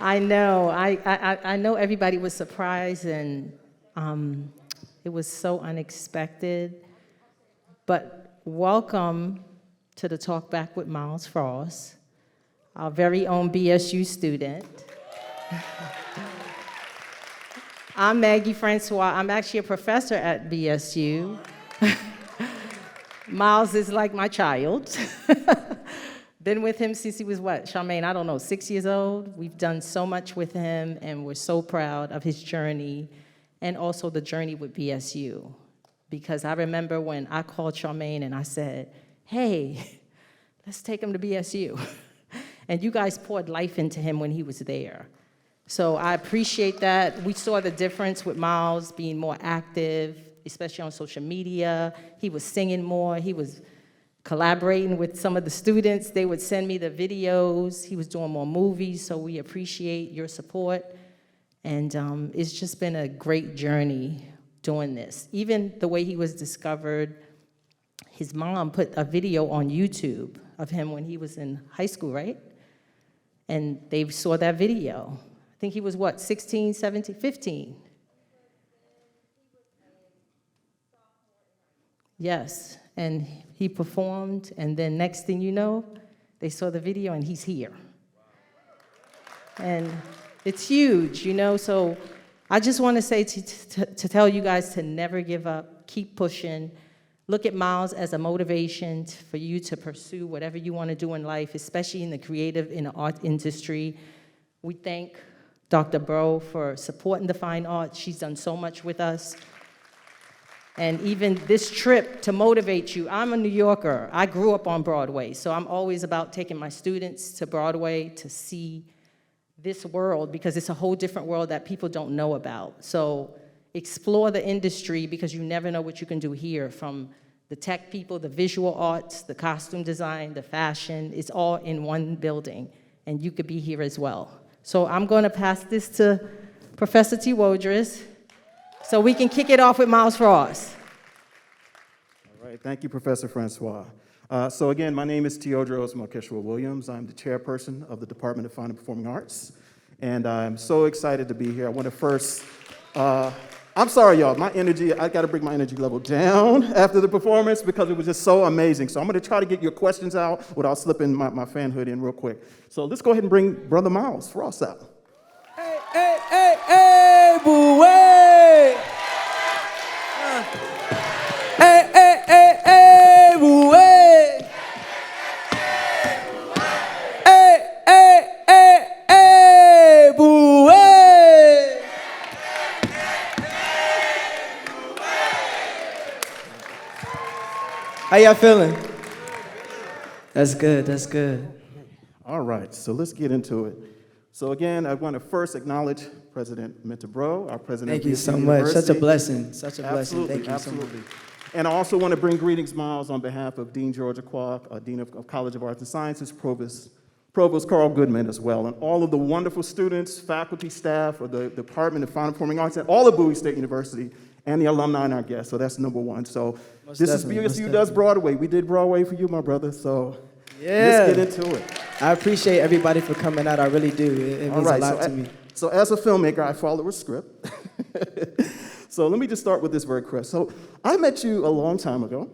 I know. I know everybody was surprised, and it was so unexpected. But welcome to the Talkback with Myles Frost, our very own BSU student. I'm Maggie Francois. I'm actually a professor at BSU. Myles is like my child. Been with him since he was what, Charmaine, I don't know, 6 years old? We've done so much with him, and we're so proud of his journey and also the journey with BSU. Because I remember when I called Charmaine and I said, hey, let's take him to BSU. And you guys poured life into him when he was there. So I appreciate that. We saw the difference with Myles being more active, especially on social media. He was singing more. He was collaborating with some of the students. They would send me the videos. He was doing more movies, so we appreciate your support. And it's just been a great journey doing this. Even the way he was discovered, his mom put a video on YouTube of him when he was in high school, right? And they saw that video. I think he was what, 16, 17, 15? Yes, and he performed, and then next thing you know, they saw the video and he's here. And it's huge, you know, so I just want to say to tell you guys to never give up, keep pushing. Look at Myles as a motivation for you to pursue whatever you want to do in life, especially in the creative, in the art industry. We thank Dr. Bro for supporting the fine arts. She's done so much with us. And even this trip to motivate you. I'm a New Yorker. I grew up on Broadway, so I'm always about taking my students to Broadway to see this world, because it's a whole different world that people don't know about. So explore the industry, because you never know what you can do here, from the tech people, the visual arts, the costume design, the fashion. It's all in one building, and you could be here as well. So I'm going to pass this to Professor T. Wodris so we can kick it off with Myles Frost. All right, thank you, Professor Francois. So again, my name is Teodros Markeshwa Williams. I'm the chairperson of the Department of Fine and Performing Arts, and I'm so excited to be here. I want to first, I'm sorry, y'all, my energy, I got to bring my energy level down after the performance because it was just so amazing. So I'm going to try to get your questions out without slipping my fanhood in real quick. So let's go ahead and bring Brother Myles Frost out. Hey, hey, hey, hey, boo-way! Hey, hey, hey, hey, boo-way! Hey, hey, hey, hey, boo-way! How y'all feeling? That's good, that's good. All right, so let's get into it. So again, I want to first acknowledge President Minter-Bro, our president. Thank you of BSU so much. University. Such a blessing. Such a blessing. Absolutely, Thank you absolutely. so much. And I also want to bring greetings, Myles, on behalf of Dean Georgia Kwok, Dean of College of Arts and Sciences, Provost Carl Goodman as well, and all of the wonderful students, faculty, staff of the Department of Fine and Performing Arts at all of Bowie State University, and the alumni and our guests. So that's number one. So Most this is definitely, BSU Does Broadway. We did Broadway for you, my brother. So Yeah. let's get into it. I appreciate everybody for coming out. I really do. It means a lot to me. So as a filmmaker, I follow a script. So let me just start with this very quick. So I met you a long time ago.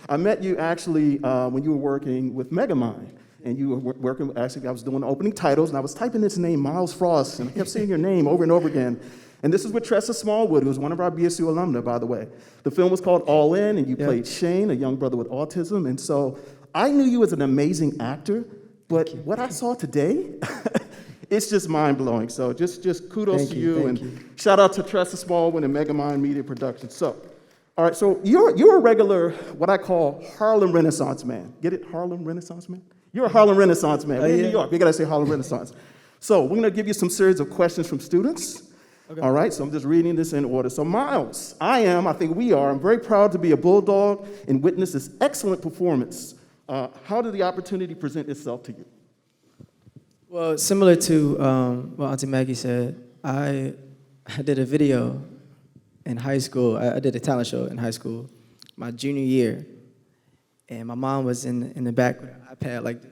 I met you actually when you were working with Megamind. And you were working, actually I was doing the opening titles, and I was typing this name, Myles Frost, and I kept seeing your name over and over again. And this is with Tressa Smallwood, who was one of our BSU alumni, by the way. The film was called All In, and you played Shane, a young brother with autism. And so I knew you as an amazing actor, but what I saw today, it's just mind-blowing. So just kudos to you, and shout out to Tressa Smallwood and Megamind Media Productions. So, all right, so you're a regular, what I call Harlem Renaissance man. Get it, Harlem Renaissance man? You're a Harlem Renaissance man. We're in New York, we gotta say Harlem Renaissance. So we're gonna give you some series of questions from students. Okay. All right, so I'm just reading this in order. So Myles, I think we are, I'm very proud to be a Bulldog and witness this excellent performance. How did the opportunity present itself to you? Well, similar to what Auntie Maggie said, I did a video in high school. I did a talent show in high school, my junior year. And my mom was in the back with an iPad like this.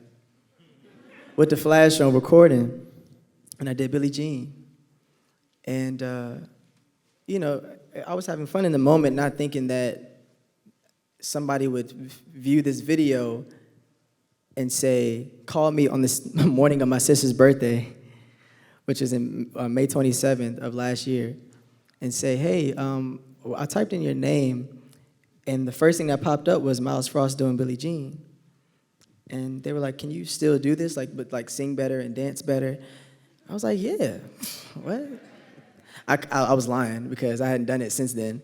with the flash on recording, and I did Billie Jean. And, you know, I was having fun in the moment, not thinking that somebody would view this video and say, call me on this morning of my sister's birthday, which is in May 27th of last year, and say, hey, I typed in your name, and the first thing that popped up was Myles Frost doing Billie Jean. And they were like, can you still do this, but sing better and dance better? I was like, yeah, what? I was lying because I hadn't done it since then.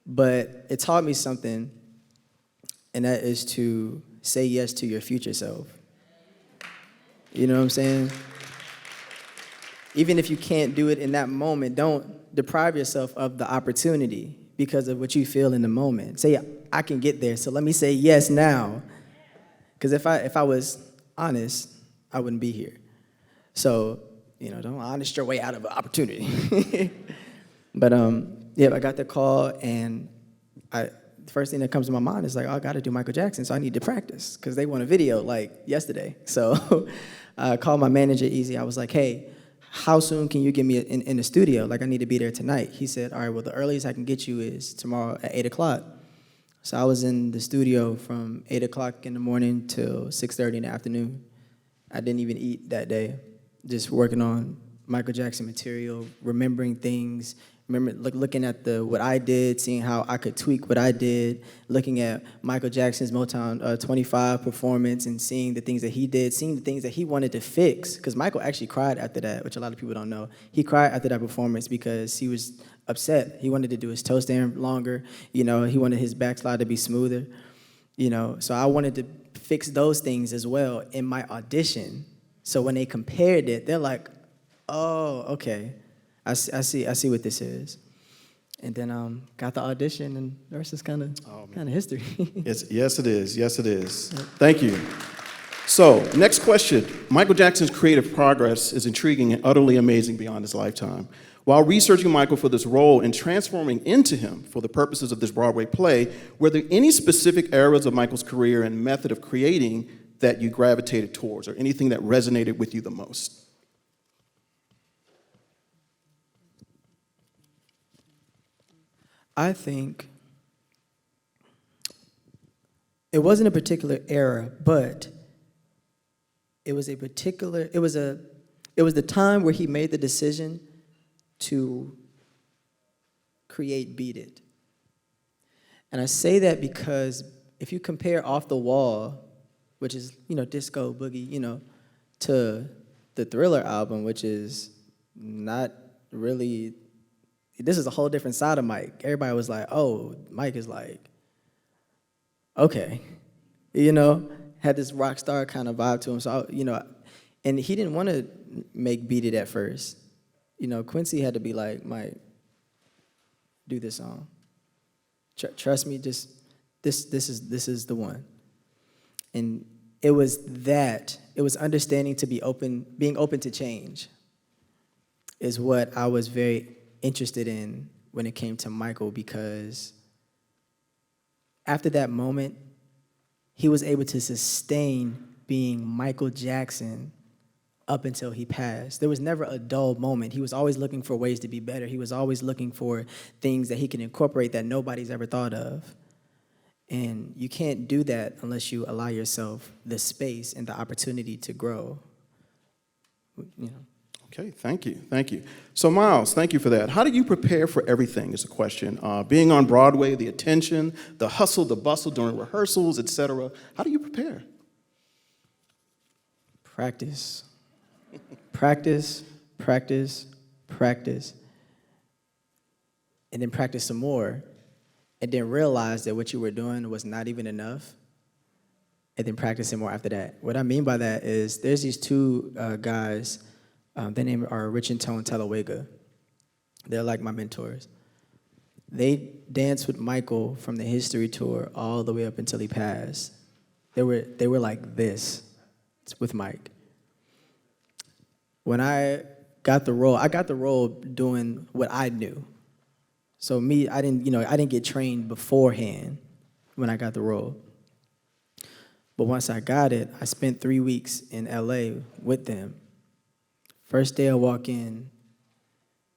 But it taught me something, and that is to say yes to your future self. You know what I'm saying? Even if you can't do it in that moment, don't deprive yourself of the opportunity because of what you feel in the moment. Say, I can get there, so let me say yes now. Because if I was honest, I wouldn't be here. So, you know, don't honest your way out of an opportunity. But yeah, I got the call, and the first thing that comes to my mind is like, oh, I got to do Michael Jackson, so I need to practice because they want a video like yesterday. So I called my manager, Easy. I was like, hey, how soon can you get me in the studio? Like, I need to be there tonight. He said, all right, well, the earliest I can get you is tomorrow at 8 o'clock. So I was in the studio from 8 o'clock in the morning till 6:30 in the afternoon. I didn't even eat that day, just working on Michael Jackson material, remembering things, looking at what I did, seeing how I could tweak what I did, looking at Michael Jackson's Motown 25 performance and seeing the things that he did, seeing the things that he wanted to fix. Because Michael actually cried after that, which a lot of people don't know. He cried after that performance because he was upset. He wanted to do his toe stand longer. You know, he wanted his backslide to be smoother. You know, so I wanted to fix those things as well in my audition. So when they compared it, they're like, oh, okay. I see what this is. And then got the audition, and the rest is kind of history. Yes, it is. Yes, it is. Thank you. So, next question. Michael Jackson's creative progress is intriguing and utterly amazing beyond his lifetime. While researching Michael for this role and transforming into him for the purposes of this Broadway play, were there any specific eras of Michael's career and method of creating that you gravitated towards, or anything that resonated with you the most? I think it wasn't a particular era, but it was the time where he made the decision to create Beat It. And I say that because if you compare Off the Wall, which is, you know, disco, boogie, you know, to the Thriller album, which is not really, this is a whole different side of Mike. Everybody was like, oh, Mike is like, okay, you know, had this rock star kind of vibe to him. So, you know, and he didn't want to make Beat It at first. You know, Quincy had to be like, Mike, do this song. Trust me, just this is the one. And it was understanding to be open, being open to change is what I was very interested in when it came to Michael, because after that moment, he was able to sustain being Michael Jackson up until he passed. There was never a dull moment. He was always looking for ways to be better. He was always looking for things that he can incorporate that nobody's ever thought of. And you can't do that unless you allow yourself the space and the opportunity to grow. You know. Okay, thank you, thank you. So Myles, thank you for that. How do you prepare for everything is a question. Being on Broadway, the attention, the hustle, the bustle during rehearsals, etc. How do you prepare? Practice. Practice, practice, practice. And then practice some more. And then realize that what you were doing was not even enough. And then practice some more after that. What I mean by that is there's these two guys. Their names are Rich and Tone Talawega. They're like my mentors. They danced with Michael from the History Tour all the way up until he passed. They were like this with Mike. When I got the role doing what I knew. So I didn't get trained beforehand when I got the role. But once I got it, I spent 3 weeks in LA with them. First day I walk in,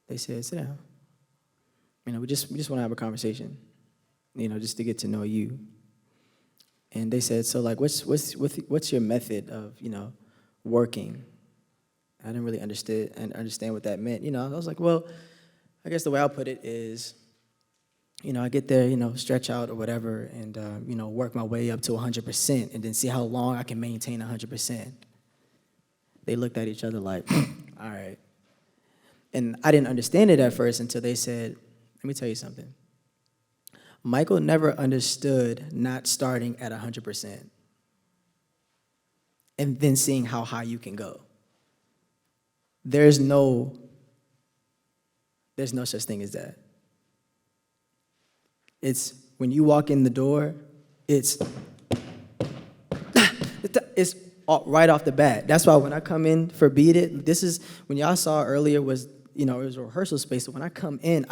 they said, sit down. We just want to have a conversation, just to get to know you. And they said, so like, what's your method of, working? I didn't really understand what that meant. I was like, well, I guess the way I'll put it is, I get there, stretch out or whatever, and, work my way up to 100% and then see how long I can maintain 100%. They looked at each other like, all right. And I didn't understand it at first until they said, let me tell you something. Michael never understood not starting at 100% and then seeing how high you can go. There's no such thing as that. It's when you walk in the door, it's right off the bat. That's why when I come in for Beat It, this is when y'all saw earlier was, it was a rehearsal space. So when I come in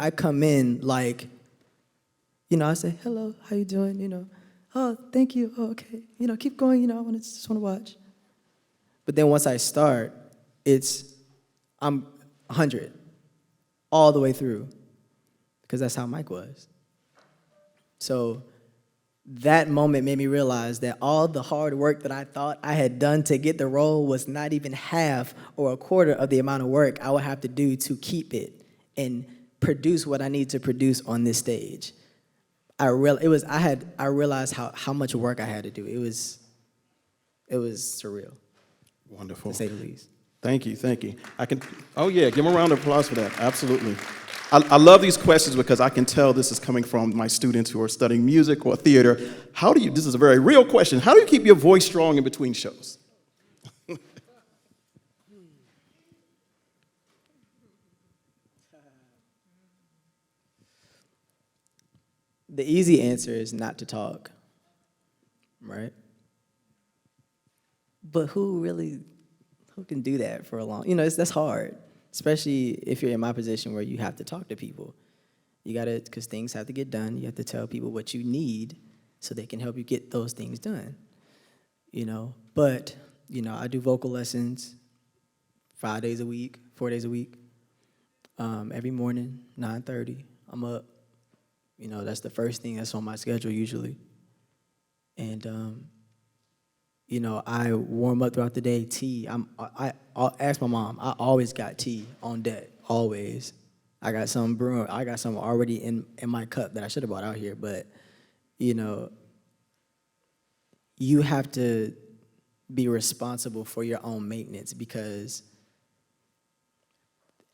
like, I say, hello, how you doing? Oh, thank you. Oh, okay. Keep going. I just want to watch. But then once I start, I'm 100 all the way through because that's how Mike was. So that moment made me realize that all the hard work that I thought I had done to get the role was not even half or a quarter of the amount of work I would have to do to keep it and produce what I need to produce on this stage. I realized how much work I had to do. It was surreal. Wonderful. To say the least. Thank you. Oh yeah, give them a round of applause for that. Absolutely. I love these questions because I can tell this is coming from my students who are studying music or theater. This is a very real question. How do you keep your voice strong in between shows? The easy answer is not to talk, right? But who can do that for a long, that's hard, especially if you're in my position where you have to talk to people. You gotta, because things have to get done. You have to tell people what you need so they can help you get those things done, But, I do vocal lessons 5 days a week, 4 days a week. Every morning, 9:30, I'm up. That's the first thing that's on my schedule usually. And, I warm up throughout the day, tea. I'll ask my mom. I always got tea on deck, always. I got some brewing. I got some already in my cup that I should have brought out here. But, you have to be responsible for your own maintenance because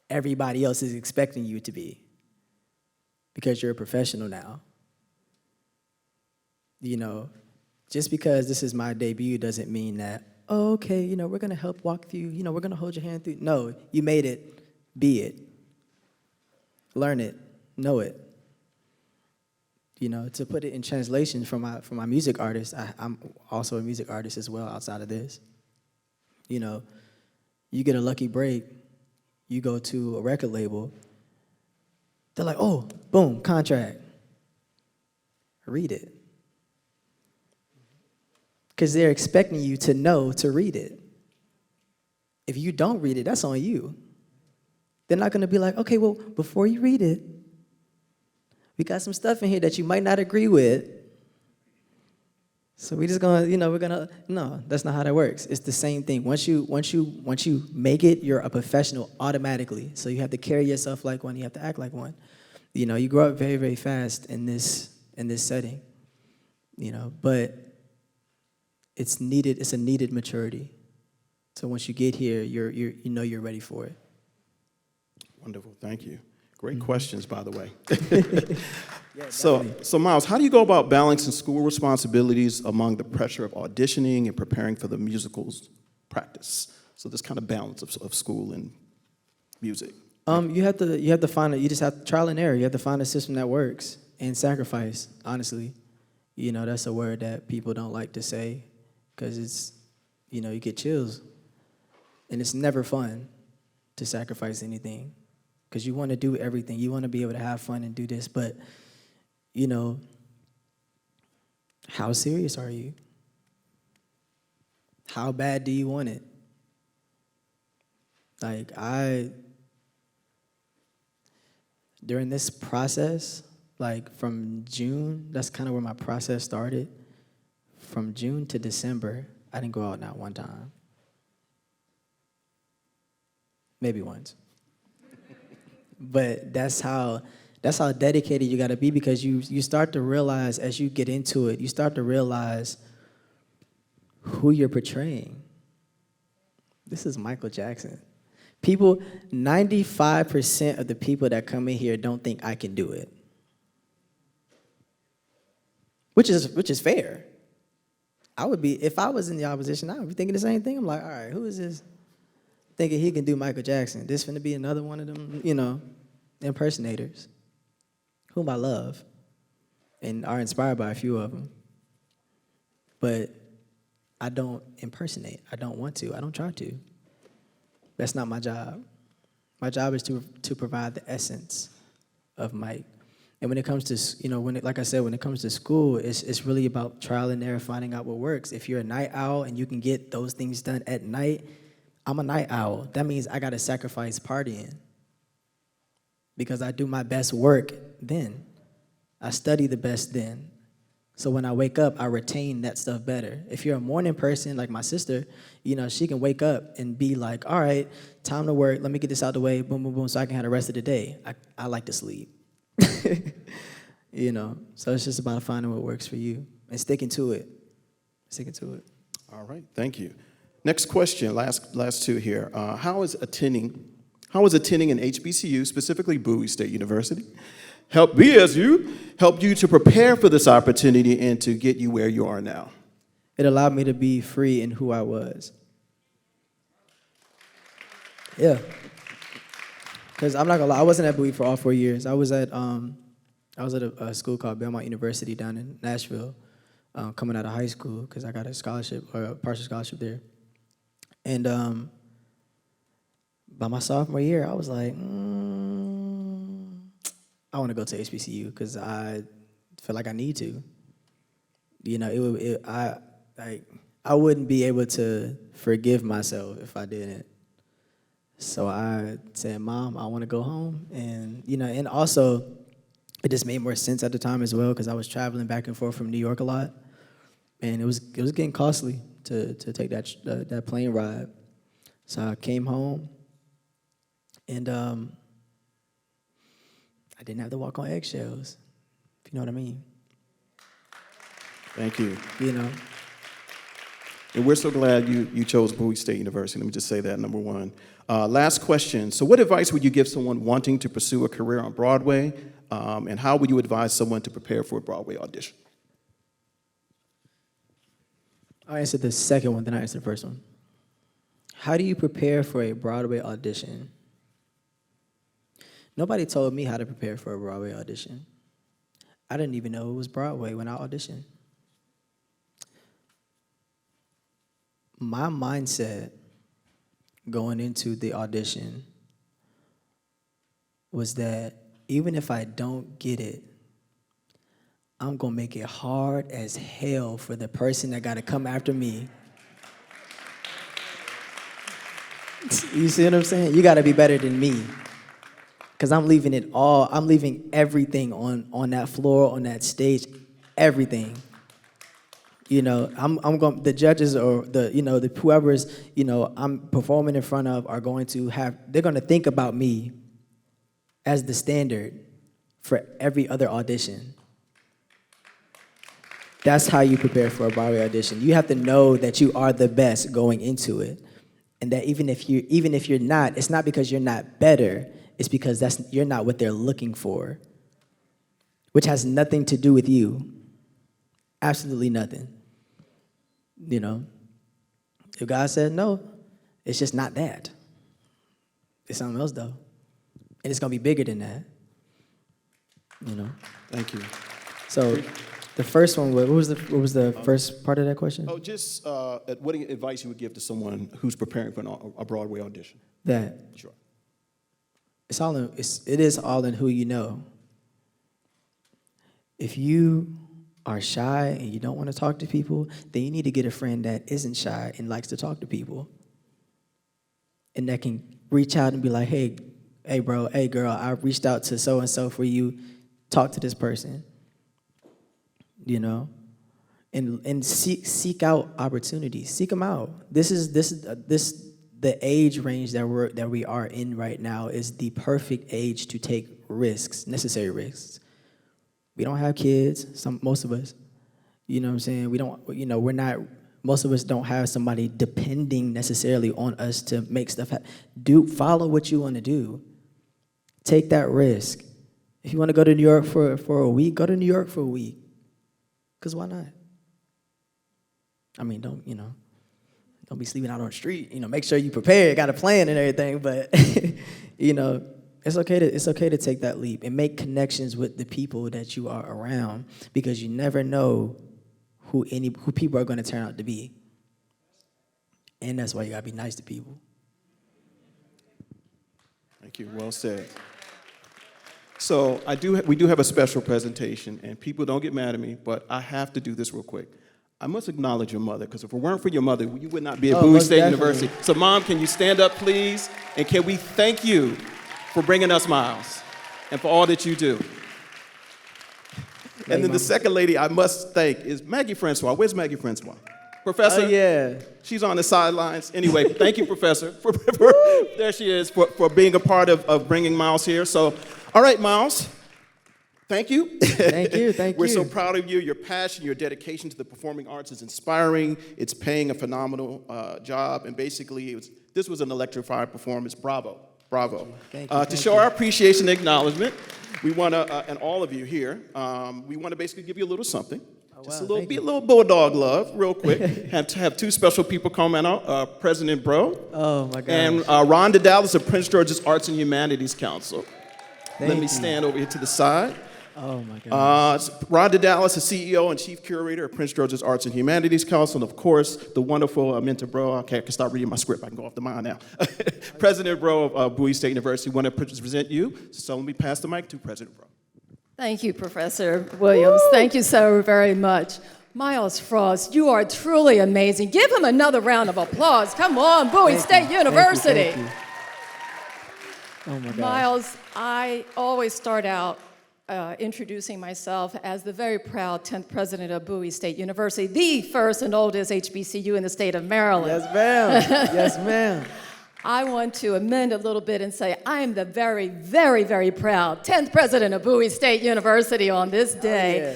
everybody else is expecting you to be. Because you're a professional now. Just because this is my debut doesn't mean that, oh, okay, we're going to help walk through, we're going to hold your hand through. No, you made it, be it. Learn it, know it. To put it in translation for my music artist, I'm also a music artist as well outside of this. You get a lucky break, you go to a record label, they're like, oh, boom, contract. Read it. Because they're expecting you to know to read it. If you don't read it, that's on you. They're not going to be like, okay, well, before you read it, we got some stuff in here that you might not agree with. So we just going to, no, that's not how that works. It's the same thing. Once you make it, you're a professional automatically. So you have to carry yourself like one. You have to act like one. You grow up very, very fast in this setting. But it's needed. It's a needed maturity. So once you get here, you're ready for it. Wonderful. Thank you. Great questions, by the way. Yeah, so Myles, how do you go about balancing school responsibilities among the pressure of auditioning and preparing for the musicals practice? So this kind of balance of school and music. You have to find it. You just have to trial and error. You have to find a system that works and sacrifice. Honestly, that's a word that people don't like to say because it's, you get chills, and it's never fun to sacrifice anything because you want to do everything. You want to be able to have fun and do this, but how serious are you? How bad do you want it? Like, during this process, like from June, that's kind of where my process started. From June to December, I didn't go out not one time. Maybe once. But that's how dedicated you gotta be, because you start to realize as you get into it, you start to realize who you're portraying. This is Michael Jackson. 95% of the people that come in here don't think I can do it. Which is fair. I would be, if I was in the opposition, I would be thinking the same thing. I'm like, all right, who is this thinking he can do Michael Jackson? This finna be another one of them, impersonators, whom I love and are inspired by a few of them. But I don't impersonate. I don't want to. I don't try to. That's not my job. My job is to provide the essence of Mike. And when it comes to, like I said, when it comes to school, it's really about trial and error, finding out what works. If you're a night owl and you can get those things done at night, I'm a night owl. That means I got to sacrifice partying because I do my best work then. I study the best then. So when I wake up, I retain that stuff better. If you're a morning person, like my sister, she can wake up and be like, all right, time to work. Let me get this out the way, boom, boom, boom, so I can have the rest of the day. I like to sleep. So it's just about finding what works for you and sticking to it. All right, thank you. Next question, last two here. How is attending an HBCU, specifically Bowie State University, help you to prepare for this opportunity and to get you where you are now? It allowed me to be free in who I was. Yeah. Because I'm not gonna lie, I wasn't at Bowie for all 4 years. I was at a school called Belmont University down in Nashville, coming out of high school because I got a scholarship or a partial scholarship there. And by my sophomore year, I was like, I want to go to HBCU because I feel like I need to. I wouldn't be able to forgive myself if I didn't. So I said, Mom, I want to go home. And, and also it just made more sense at the time as well because I was traveling back and forth from New York a lot. And it was getting costly to take that plane ride. So I came home and I didn't have to walk on eggshells, if you know what I mean. Thank you. And we're so glad you chose Bowie State University. Let me just say that, number one. Last question. So what advice would you give someone wanting to pursue a career on Broadway? And how would you advise someone to prepare for a Broadway audition? I'll answer the second one, then I answer the first one. How do you prepare for a Broadway audition? Nobody told me how to prepare for a Broadway audition. I didn't even know it was Broadway when I auditioned. My mindset going into the audition was that even if I don't get it, I'm gonna make it hard as hell for the person that gotta come after me. You see what I'm saying? You gotta be better than me. Cause I'm leaving it all, I'm leaving everything on that floor, on that stage, everything. I'm going. The judges or the whoever's I'm performing in front of are going to they're going to think about me as the standard for every other audition. That's how you prepare for a Broadway audition. You have to know that you are the best going into it, and that even if you're not, it's not because you're not better. It's because you're not what they're looking for, which has nothing to do with you. Absolutely nothing. If God said no, it's just not that. It's something else though. And it's gonna be bigger than that. Thank you. So the first one, what was the first part of that question? Oh, just what advice you would give to someone who's preparing for a Broadway audition? That. Sure. It is all in who you know. If you are shy and you don't want to talk to people, then you need to get a friend that isn't shy and likes to talk to people. And that can reach out and be like, hey bro, hey girl, I reached out to so-and-so for you. Talk to this person, you know? And seek out opportunities. Seek them out. The age range that we are in right now is the perfect age to take risks, necessary risks. We don't have kids, most of us. You know what I'm saying? Most of us don't have somebody depending necessarily on us to make stuff happen. Follow what you want to do. Take that risk. If you want to go to New York for a week, go to New York for a week. Because why not? I mean, don't be sleeping out on the street. Make sure you prepared, got a plan and everything. But, it's okay to take that leap and make connections with the people that you are around, because you never know who people are going to turn out to be. And that's why you got to be nice to people. Thank you. Well said. So we do have a special presentation, and people don't get mad at me, but I have to do this real quick. I must acknowledge your mother, because if it weren't for your mother, you would not be at Bowie State University. So, Mom, can you stand up, please? And can we thank you for bringing us Myles and for all that you do? And then the second lady I must thank is Maggie Francois. Where's Maggie Francois? Professor? Oh, yeah. She's on the sidelines. Anyway, thank you, Professor, there she is, for being a part of bringing Myles here. So, all right, Myles. Thank you. Thank you. We're so proud of you. Your passion, your dedication to the performing arts is inspiring. It's paying a phenomenal job. And basically, this was an electrifying performance. Bravo. Bravo. Thank you. To show our appreciation and acknowledgement, we want to, and all of you here, we want to basically give you a little something. Just a little bulldog love, real quick. have two special people coming out, President Bro. Oh, my gosh. And Rhonda Dallas of Prince George's Arts and Humanities Council. Let me stand over here to the side. Oh, my God. Rhonda Dallas, the CEO and Chief Curator of Prince George's Arts and Humanities Council, and of course, the wonderful Mentor Bro. Okay, I can start reading my script. I can go off the mind now. President Bro of Bowie State University. Want to present you. So let me pass the mic to President Bro. Thank you, Professor Williams. Woo! Thank you so very much. Myles Frost, you are truly amazing. Give him another round of applause. Come on, Bowie State University. Thank you. Oh, my God. Myles, I always start out introducing myself as the very proud 10th president of Bowie State University, the first and oldest HBCU in the state of Maryland. Yes, ma'am. Yes, ma'am. I want to amend a little bit and say I am the very, very, very proud 10th president of Bowie State University on this day. Oh,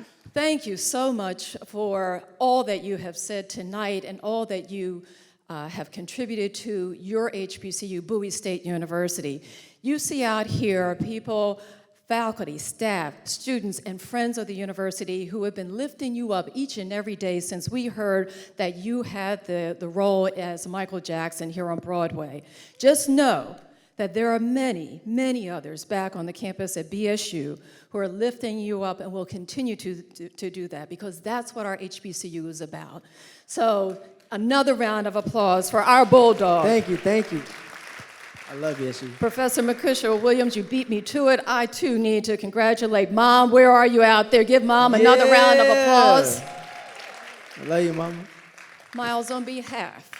yeah. Thank you so much for all that you have said tonight and all that you have contributed to your HBCU, Bowie State University. You see out here people, faculty, staff, students, and friends of the university who have been lifting you up each and every day since we heard that you had the role as Michael Jackson here on Broadway. Just know that there are many, many others back on the campus at BSU who are lifting you up and will continue to do that, because that's what our HBCU is about. So another round of applause for our Bulldog. Thank you, thank you. I love BSU. Professor Mercutio Williams, you beat me to it. I, too, need to congratulate Mom. Where are you out there? Give Mom another round of applause. I love you, Mama. Myles, on behalf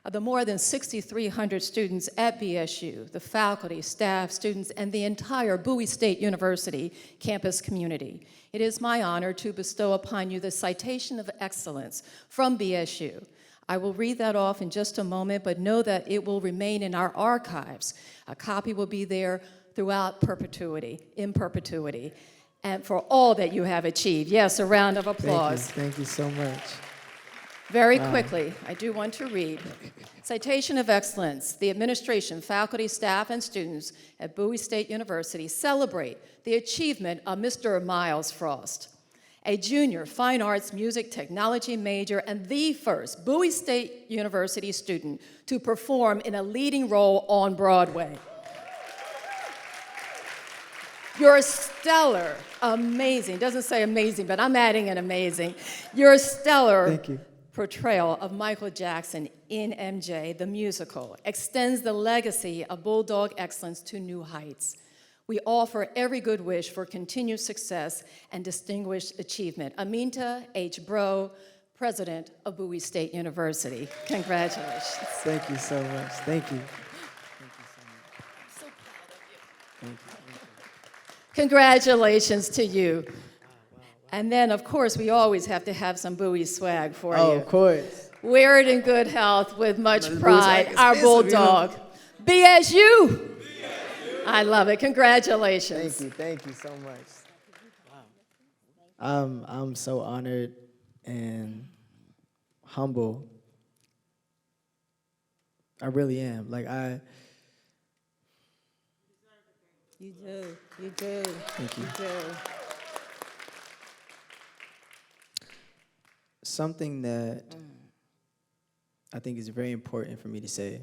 of the more than 6,300 students at BSU, the faculty, staff, students, and the entire Bowie State University campus community, it is my honor to bestow upon you the Citation of Excellence from BSU. I will read that off in just a moment, but know that it will remain in our archives. A copy will be there throughout perpetuity, in perpetuity, and for all that you have achieved. Yes, a round of applause. Thank you so much. Very quickly, I do want to read. Citation of Excellence. The administration, faculty, staff, and students at Bowie State University celebrate the achievement of Mr. Myles Frost, a junior fine arts music technology major and the first Bowie State University student to perform in a leading role on Broadway. Your stellar, amazing, doesn't say amazing, but I'm adding an amazing. Your stellar portrayal of Michael Jackson in MJ, the musical, extends the legacy of Bulldog excellence to new heights. We offer every good wish for continued success and distinguished achievement. Aminta H. Bro, President of Bowie State University. Congratulations. Thank you so much. Thank you. So proud of you. Congratulations to you. And then, of course, we always have to have some Bowie swag for you. Oh, of course. Wear it in good health with much Bowie pride. swag is Our expensive, bulldog. BSU. I love it. Congratulations. Thank you so much. Wow. I'm so honored and humble. I really am. You do. You do. Thank you. You do. Something that I think is very important for me to say.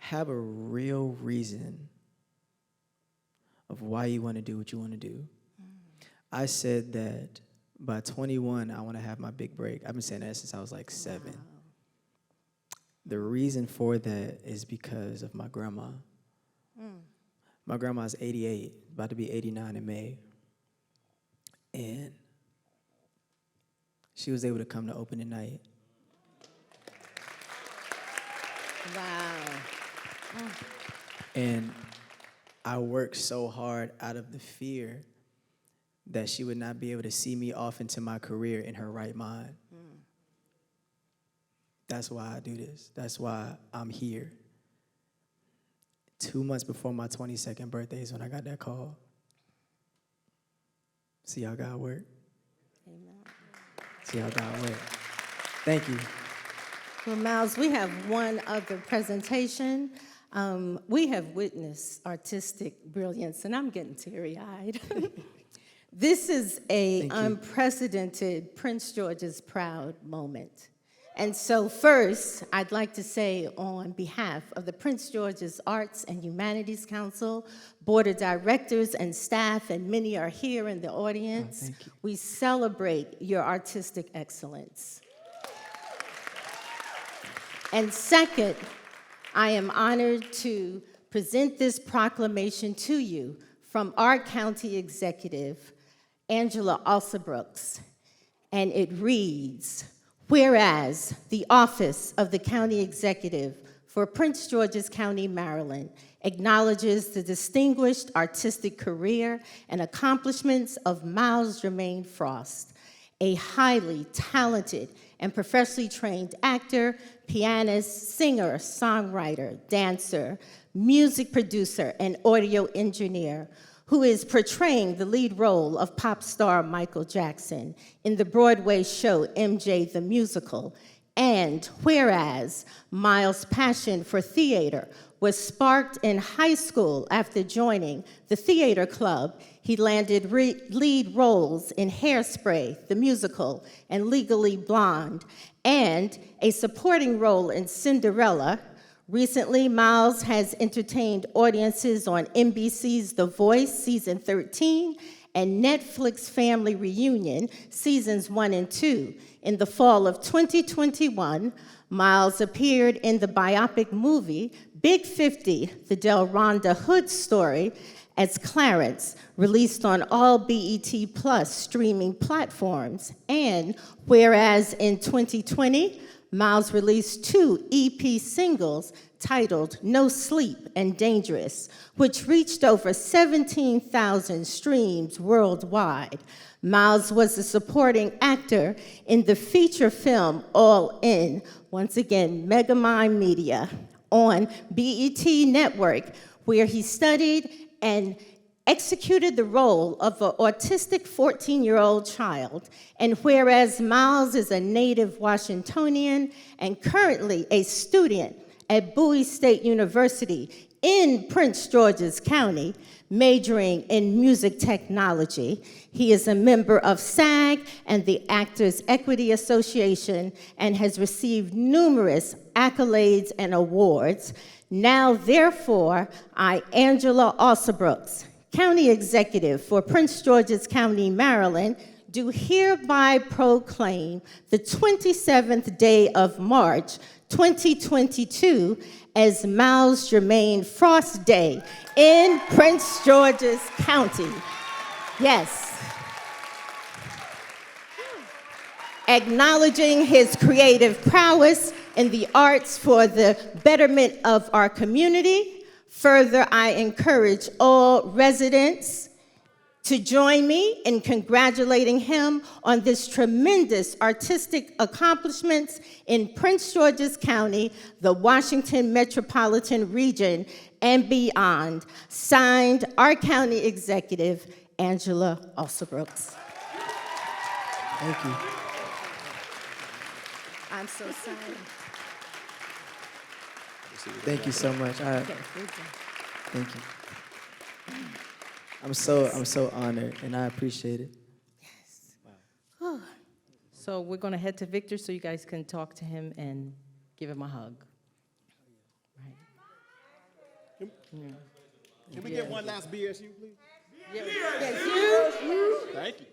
Have a real reason of why you want to do what you want to do. I said that by 21, I want to have my big break. I've been saying that since I was like 7. Wow. The reason for that is because of my grandma. My grandma's 88, about to be 89 in May. And she was able to come to opening night. Wow. And I worked so hard out of the fear that she would not be able to see me off into my career in her right mind. That's why I do this. That's why I'm here. 2 months before my 22nd birthday is when I got that call. See how God work? Amen. See how God work? Thank you. Well, Myles, we have one other presentation. We have witnessed artistic brilliance, and I'm getting teary-eyed. This is an unprecedented Prince George's Proud moment. And so first, I'd like to say on behalf of the Prince George's Arts and Humanities Council, Board of Directors and staff, and many are here in the audience, we celebrate your artistic excellence. And second, I am honored to present this proclamation to you from our county executive, Angela Alsabrooks, and it reads, whereas the office of the county executive for Prince George's County, Maryland, acknowledges the distinguished artistic career and accomplishments of Myles Jermaine Frost, a highly talented and professionally trained actor, pianist, singer, songwriter, dancer, music producer, and audio engineer, who is portraying the lead role of pop star Michael Jackson in the Broadway show MJ the Musical. And whereas Myles' passion for theater was sparked in high school after joining the theater club, he landed lead roles in Hairspray, the musical, and Legally Blonde, and a supporting role in Cinderella. Recently, Myles has entertained audiences on NBC's The Voice, Season 13, and Netflix Family Reunion, Seasons 1 and 2. In the fall of 2021, Myles appeared in the biopic movie Big 50, the Delronda Hood story, as Clarence, released on all BET Plus streaming platforms. And whereas in 2020, Myles released 2 EP singles titled No Sleep and Dangerous, which reached over 17,000 streams worldwide. Myles was a supporting actor in the feature film All In, once again, Megamind Media, on BET Network, where he studied and executed the role of an autistic 14-year-old child. And whereas Myles is a native Washingtonian and currently a student at Bowie State University in Prince George's County, majoring in music technology. He is a member of SAG and the Actors Equity Association and has received numerous accolades and awards. Now, therefore, I, Angela Alsabrooks, County Executive for Prince George's County, Maryland, do hereby proclaim the 27th day of March, 2022, as Myles Jermaine Frost Day in Prince George's County. Yes. Acknowledging his creative prowess in the arts for the betterment of our community. Further, I encourage all residents to join me in congratulating him on this tremendous artistic accomplishments in Prince George's County, the Washington Metropolitan Region, and beyond. Signed, our County Executive, Angela Alsobrooks. Thank you. I'm so sorry. Thank you so much. Thank you. I'm so honored, and I appreciate it. So we're going to head to Victor so you guys can talk to him and give him a hug. Right. Can we get one last BSU, please? Yes, you. Thank you.